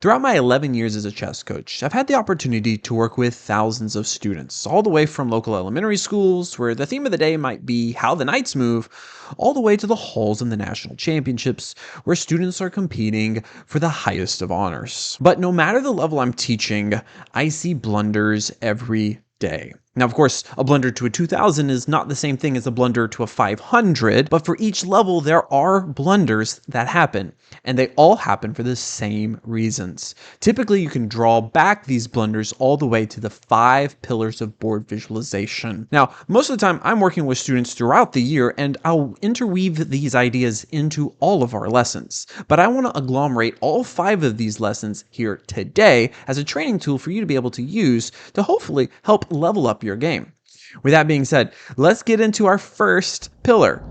Throughout my 11 years as a chess coach, I've had the opportunity to work with thousands of students, all the way from local elementary schools, where the theme of the day might be how the knights move, all the way to the halls in the national championships, where students are competing for the highest of honors. But no matter the level I'm teaching, I see blunders every day. Now, of course, a blunder to a 2000 is not the same thing as a blunder to a 500, but for each level, there are blunders that happen, and they all happen for the same reasons. Typically, you can draw back these blunders all the way to the 5 pillars of board visualization. Now, most of the time, I'm working with students throughout the year, and I'll interweave these ideas into all of our lessons. But I want to agglomerate all 5 of these lessons here today as a training tool for you to be able to use to hopefully help level up your game. With that being said, let's get into our first pillar.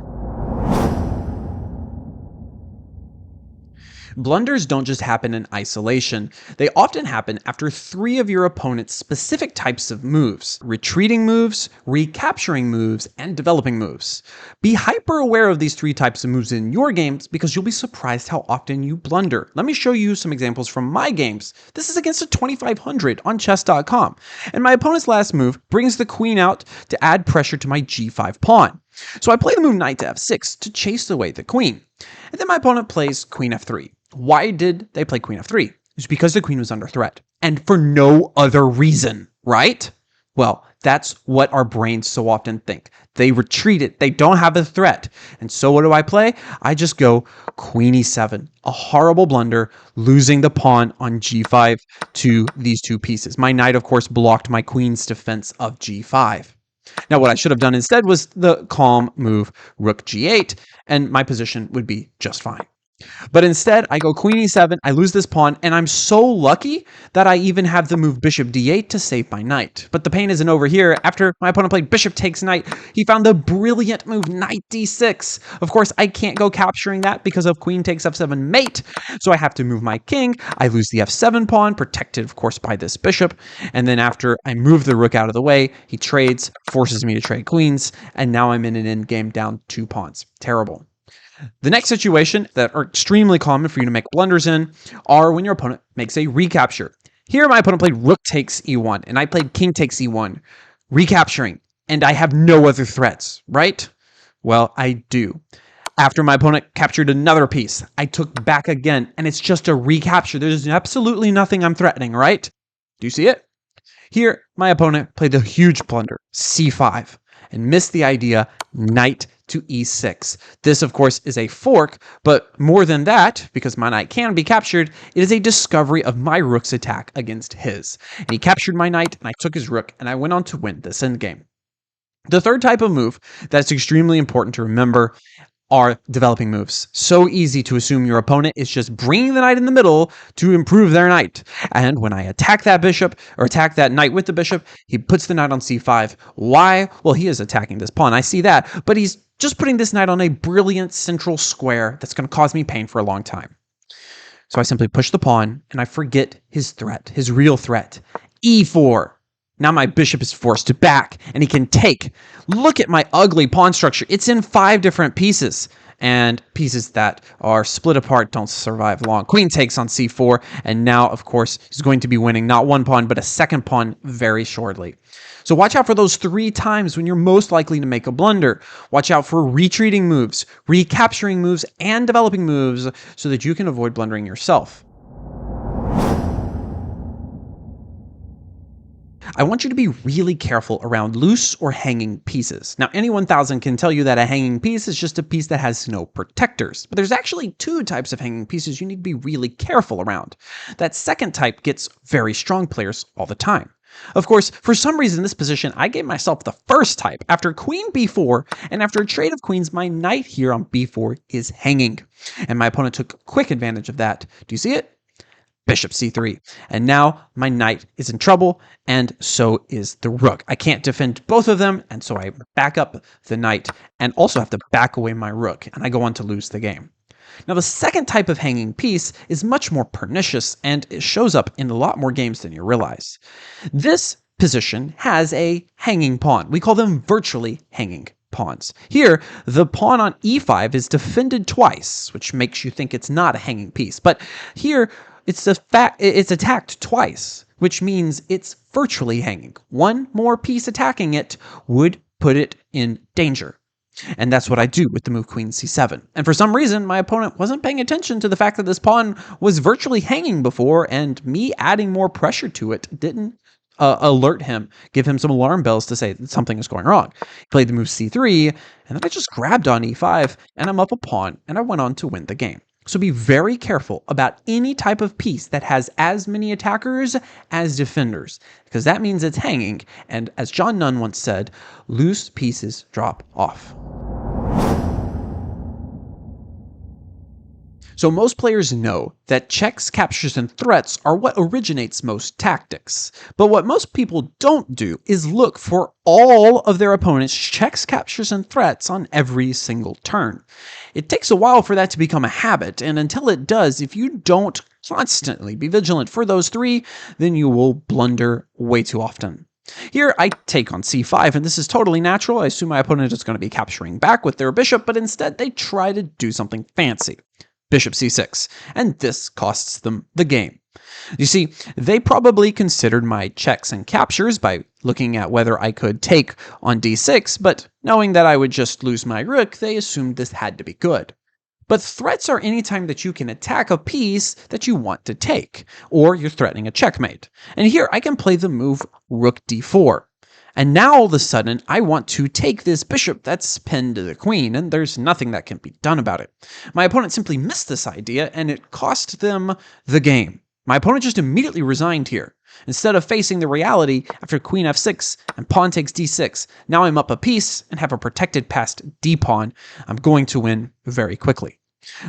Blunders don't just happen in isolation. They often happen after 3 of your opponent's specific types of moves: retreating moves, recapturing moves, and developing moves. Be hyper aware of these 3 types of moves in your games because you'll be surprised how often you blunder. Let me show you some examples from my games. This is against a 2500 on chess.com, and my opponent's last move brings the queen out to add pressure to my g5 pawn. So I play the move knight to f6 to chase away the queen, and then my opponent plays queen f3. Why did they play queen f3? It's because the queen was under threat, and for no other reason, right? Well, that's what our brains so often think. They retreat it, they don't have a threat. And so what do I play? I just go queen e7, a horrible blunder, losing the pawn on g5 to these 2 pieces. My knight, of course, blocked my queen's defense of g5. Now, what I should have done instead was the calm move rook g8, and my position would be just fine. But instead, I go queen e7, I lose this pawn, and I'm so lucky that I even have the move bishop d8 to save my knight. But the pain isn't over here. After my opponent played bishop takes knight, he found the brilliant move knight d6. Of course, I can't go capturing that because of queen takes f7 mate, so I have to move my king. I lose the f7 pawn, protected, of course, by this bishop. And then after I move the rook out of the way, he trades, forces me to trade queens, and now I'm in an endgame down 2 pawns. Terrible. The next situation that are extremely common for you to make blunders in are when your opponent makes a recapture. Here, my opponent played rook takes e1, and I played king takes e1, recapturing, and I have no other threats, right? Well, I do. After my opponent captured another piece, I took back again, and it's just a recapture. There's absolutely nothing I'm threatening, right? Do you see it? Here, my opponent played the huge blunder, c5, and missed the idea knight to e6. This, of course, is a fork, but more than that, because my knight can be captured, it is a discovery of my rook's attack against his. And he captured my knight, and I took his rook, and I went on to win this endgame. The third type of move that's extremely important to remember are developing moves. So easy to assume your opponent is just bringing the knight in the middle to improve their knight. And when I attack that bishop, or attack that knight with the bishop, he puts the knight on c5. Why? Well, he is attacking this pawn. I see that, but he's just putting this knight on a brilliant central square that's going to cause me pain for a long time. So I simply push the pawn, and I forget his threat, his real threat. e4. Now my bishop is forced to back, and he can take. Look at my ugly pawn structure. It's in 5 different pieces, and pieces that are split apart don't survive long. Queen takes on c4, and now, of course, he's going to be winning not 1 pawn, but a 2nd pawn very shortly. So watch out for those 3 times when you're most likely to make a blunder. Watch out for retreating moves, recapturing moves, and developing moves so that you can avoid blundering yourself. I want you to be really careful around loose or hanging pieces. Now, any 1000 can tell you that a hanging piece is just a piece that has no protectors. But there's actually 2 types of hanging pieces you need to be really careful around. That second type gets very strong players all the time. Of course, for some reason in this position, I gave myself the first type. After queen b4, and after a trade of queens, my knight here on b4 is hanging. And my opponent took quick advantage of that. Do you see it? Bishop c3. And now my knight is in trouble, and so is the rook. I can't defend both of them, and so I back up the knight and also have to back away my rook, and I go on to lose the game. Now, the second type of hanging piece is much more pernicious, and it shows up in a lot more games than you realize. This position has a hanging pawn. We call them virtually hanging pawns. Here, the pawn on e5 is defended twice, which makes you think it's not a hanging piece. But here, it's attacked twice, which means it's virtually hanging. One more piece attacking it would put it in danger. And that's what I do with the move queen c7. And for some reason, my opponent wasn't paying attention to the fact that this pawn was virtually hanging before, and me adding more pressure to it didn't alert him, give him some alarm bells to say that something is going wrong. He played the move c3, and then I just grabbed on e5, and I'm up a pawn, and I went on to win the game. So be very careful about any type of piece that has as many attackers as defenders, because that means it's hanging, and as John Nunn once said, loose pieces drop off. So most players know that checks, captures, and threats are what originates most tactics. But what most people don't do is look for all of their opponent's checks, captures, and threats on every single turn. It takes a while for that to become a habit, and until it does, if you don't constantly be vigilant for those three, then you will blunder way too often. Here, I take on c5, and this is totally natural. I assume my opponent is going to be capturing back with their bishop, but instead they try to do something fancy. Bishop c6, and this costs them the game. You see, they probably considered my checks and captures by looking at whether I could take on d6, but knowing that I would just lose my rook, they assumed this had to be good. But threats are any time that you can attack a piece that you want to take, or you're threatening a checkmate. And here I can play the move rook d4. And now all of a sudden, I want to take this bishop that's pinned to the queen, and there's nothing that can be done about it. My opponent simply missed this idea, and it cost them the game. My opponent just immediately resigned here. Instead of facing the reality after queen f6 and pawn takes d6, now I'm up a piece and have a protected passed d-pawn. I'm going to win very quickly.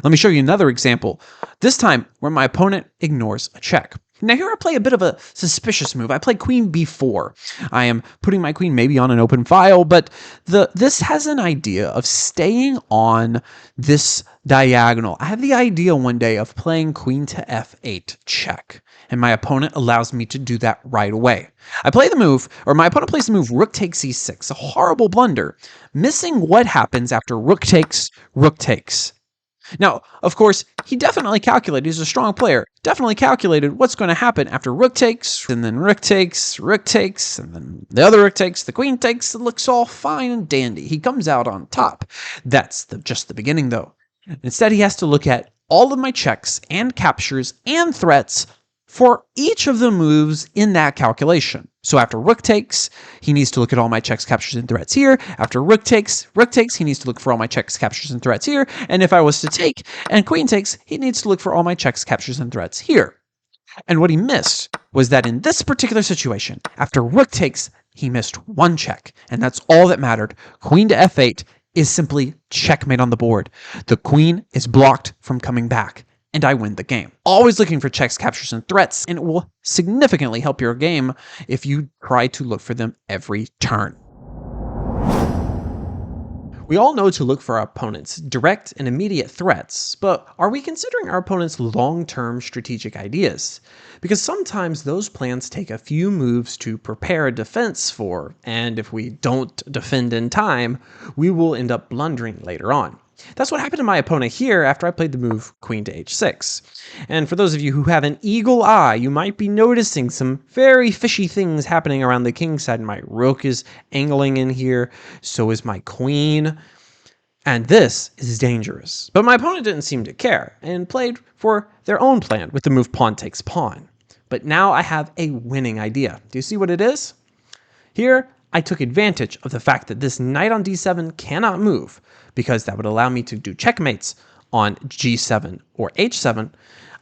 Let me show you another example, this time where my opponent ignores a check. Now here I play a bit of a suspicious move. I play queen b4. I am putting my queen maybe on an open file, but this has an idea of staying on this diagonal. I have the idea one day of playing queen to f8 check, and my opponent allows me to do that right away. I play the move, or my opponent plays the move rook takes e6, a horrible blunder, missing what happens after rook takes, rook takes. Now, of course, he definitely calculated, he's a strong player, definitely calculated what's going to happen after rook takes, and then rook takes, and then the other rook takes, the queen takes. It looks all fine and dandy. He comes out on top. That's just the beginning, though. Instead, he has to look at all of my checks and captures and threats for each of the moves in that calculation. So after rook takes, he needs to look at all my checks, captures, and threats here. After rook takes, he needs to look for all my checks, captures, and threats here. And if I was to take and queen takes, he needs to look for all my checks, captures, and threats here. And what he missed was that in this particular situation, after rook takes, he missed one check, and that's all that mattered. Queen to f8 is simply checkmate on the board. The queen is blocked from coming back, and I win the game. Always looking for checks, captures, and threats, and it will significantly help your game if you try to look for them every turn. We all know to look for our opponent's direct and immediate threats, but are we considering our opponent's long-term strategic ideas? Because sometimes those plans take a few moves to prepare a defense for, and if we don't defend in time, we will end up blundering later on. That's what happened to my opponent here after I played the move queen to h6. And for those of you who have an eagle eye, you might be noticing some very fishy things happening around the king side. My rook is angling in here, so is my queen. And this is dangerous. But my opponent didn't seem to care and played for their own plan with the move pawn takes pawn. But now I have a winning idea. Do you see what it is? Here, I took advantage of the fact that this knight on d7 cannot move, because that would allow me to do checkmates on g7 or h7.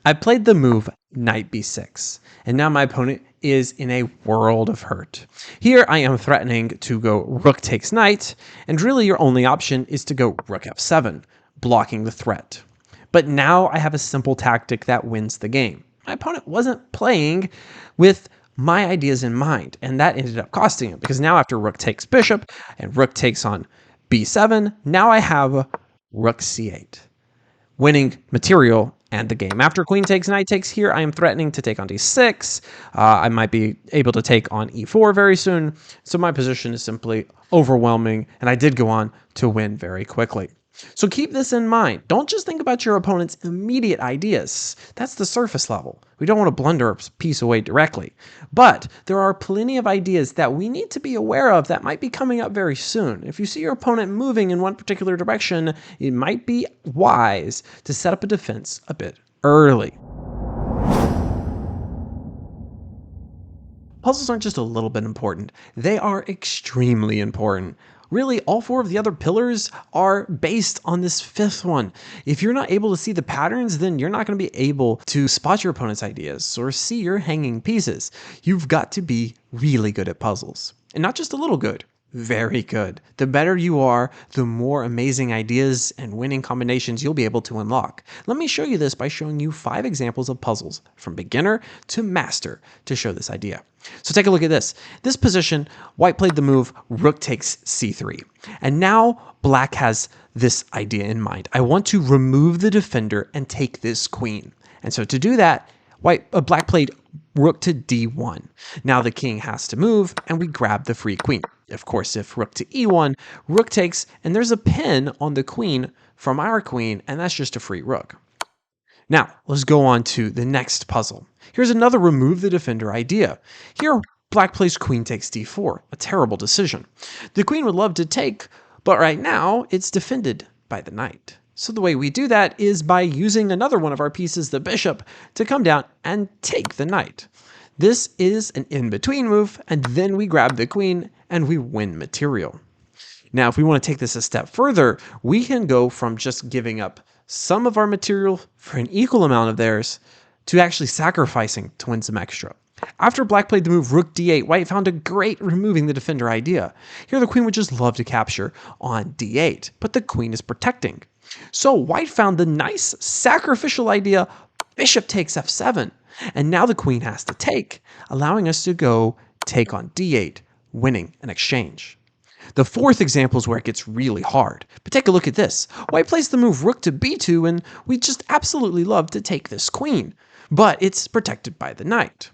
I played the move knight b6, and now my opponent is in a world of hurt. Here I am threatening to go rook takes knight, and really your only option is to go rook f7, blocking the threat. But now I have a simple tactic that wins the game. My opponent wasn't playing with my ideas in mind, and that ended up costing him, because now after rook takes bishop and rook takes on b7, now I have rook c8, winning material and the game. After queen takes knight takes here, I am threatening to take on d6. I might be able to take on e4 very soon, so my position is simply overwhelming, and I did go on to win very quickly. So keep this in mind. Don't just think about your opponent's immediate ideas. That's the surface level. We don't want to blunder a piece away directly. But there are plenty of ideas that we need to be aware of that might be coming up very soon. If you see your opponent moving in one particular direction, it might be wise to set up a defense a bit early. Puzzles aren't just a little bit important, they are extremely important. Really, all four of the other pillars are based on this fifth one. If you're not able to see the patterns, then you're not going to be able to spot your opponent's ideas or see your hanging pieces. You've got to be really good at puzzles. And not just a little good, very good. The better you are, the more amazing ideas and winning combinations you'll be able to unlock. Let me show you this by showing you 5 examples of puzzles from beginner to master to show this idea. So take a look at this. This position, white played the move rook takes c3. And now black has this idea in mind. I want to remove the defender and take this queen. And so to do that, black played rook to d1. Now the king has to move, and we grab the free queen. Of course, if rook to e1, rook takes, and there's a pin on the queen from our queen, and that's just a free rook. Now, let's go on to the next puzzle. Here's another remove the defender idea. Here, black plays queen takes d4, a terrible decision. The queen would love to take, but right now, it's defended by the knight. So the way we do that is by using another one of our pieces, the bishop, to come down and take the knight. This is an in-between move, and then we grab the queen and we win material. Now, if we want to take this a step further, we can go from just giving up some of our material for an equal amount of theirs to actually sacrificing to win some extra. After black played the move rook d8, white found a great removing the defender idea. Here the queen would just love to capture on d8, but the queen is protecting. So white found the nice sacrificial idea, bishop takes f7, and now the queen has to take, allowing us to go take on d8, winning an exchange. The fourth example is where it gets really hard, but take a look at this. White plays the move rook to b2, and we just absolutely love to take this queen, but it's protected by the knight.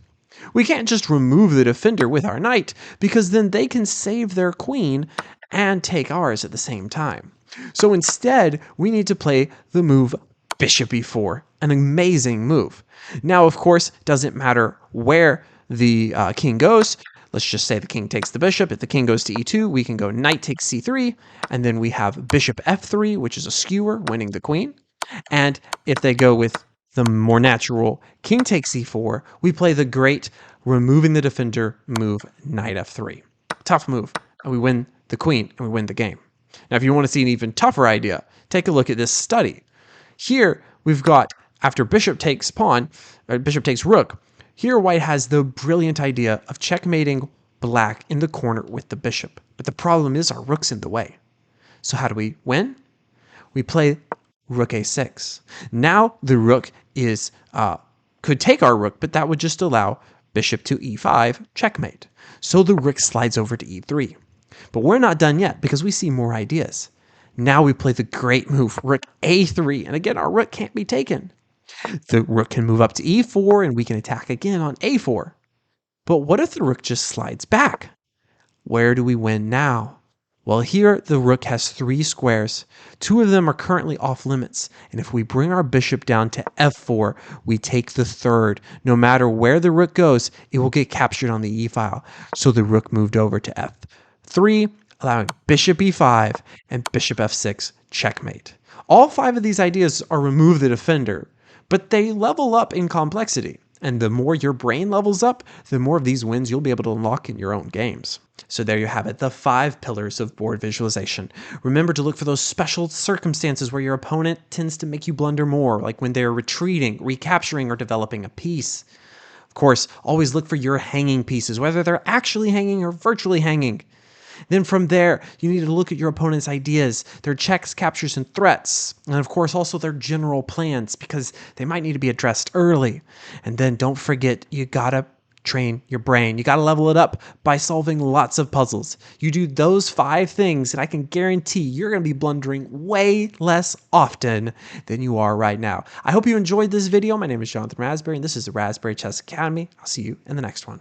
We can't just remove the defender with our knight, because then they can save their queen and take ours at the same time. So instead, we need to play the move bishop e4, an amazing move. Now, of course, doesn't matter where the king goes. Let's just say the king takes the bishop. If the king goes to e2, we can go knight takes c3, and then we have bishop f3, which is a skewer, winning the queen. And if they go with the more natural king takes e4, we play the great removing the defender move knight f3. Tough move, and we win the queen, and we win the game. Now, if you want to see an even tougher idea, take a look at this study. Here, we've got, after bishop takes pawn, or bishop takes rook, here white has the brilliant idea of checkmating black in the corner with the bishop. But the problem is our rook's in the way. So how do we win? We play rook a6. Now the rook is could take our rook, but that would just allow bishop to e5, checkmate. So the rook slides over to e3. But we're not done yet because we see more ideas. Now we play the great move, rook a3, and again our rook can't be taken. The rook can move up to e4 and we can attack again on a4. But what if the rook just slides back? Where do we win now? Well, here the rook has 3 squares. 2 of them are currently off limits, and if we bring our bishop down to f4, we take the third. No matter where the rook goes, it will get captured on the e-file. So the rook moved over to f3, allowing bishop e5 and bishop f6 checkmate. All 5 of these ideas are remove the defender, but they level up in complexity. And the more your brain levels up, the more of these wins you'll be able to unlock in your own games. So there you have it, the 5 pillars of board visualization. Remember to look for those special circumstances where your opponent tends to make you blunder more, like when they're retreating, recapturing, or developing a piece. Of course, always look for your hanging pieces, whether they're actually hanging or virtually hanging. Then from there, you need to look at your opponent's ideas, their checks, captures, and threats. And of course, also their general plans, because they might need to be addressed early. And then don't forget, you gotta train your brain. You gotta level it up by solving lots of puzzles. You do those 5 things, and I can guarantee you're gonna be blundering way less often than you are right now. I hope you enjoyed this video. My name is Jonathan Raspberry, and this is the Raspberry Chess Academy. I'll see you in the next one.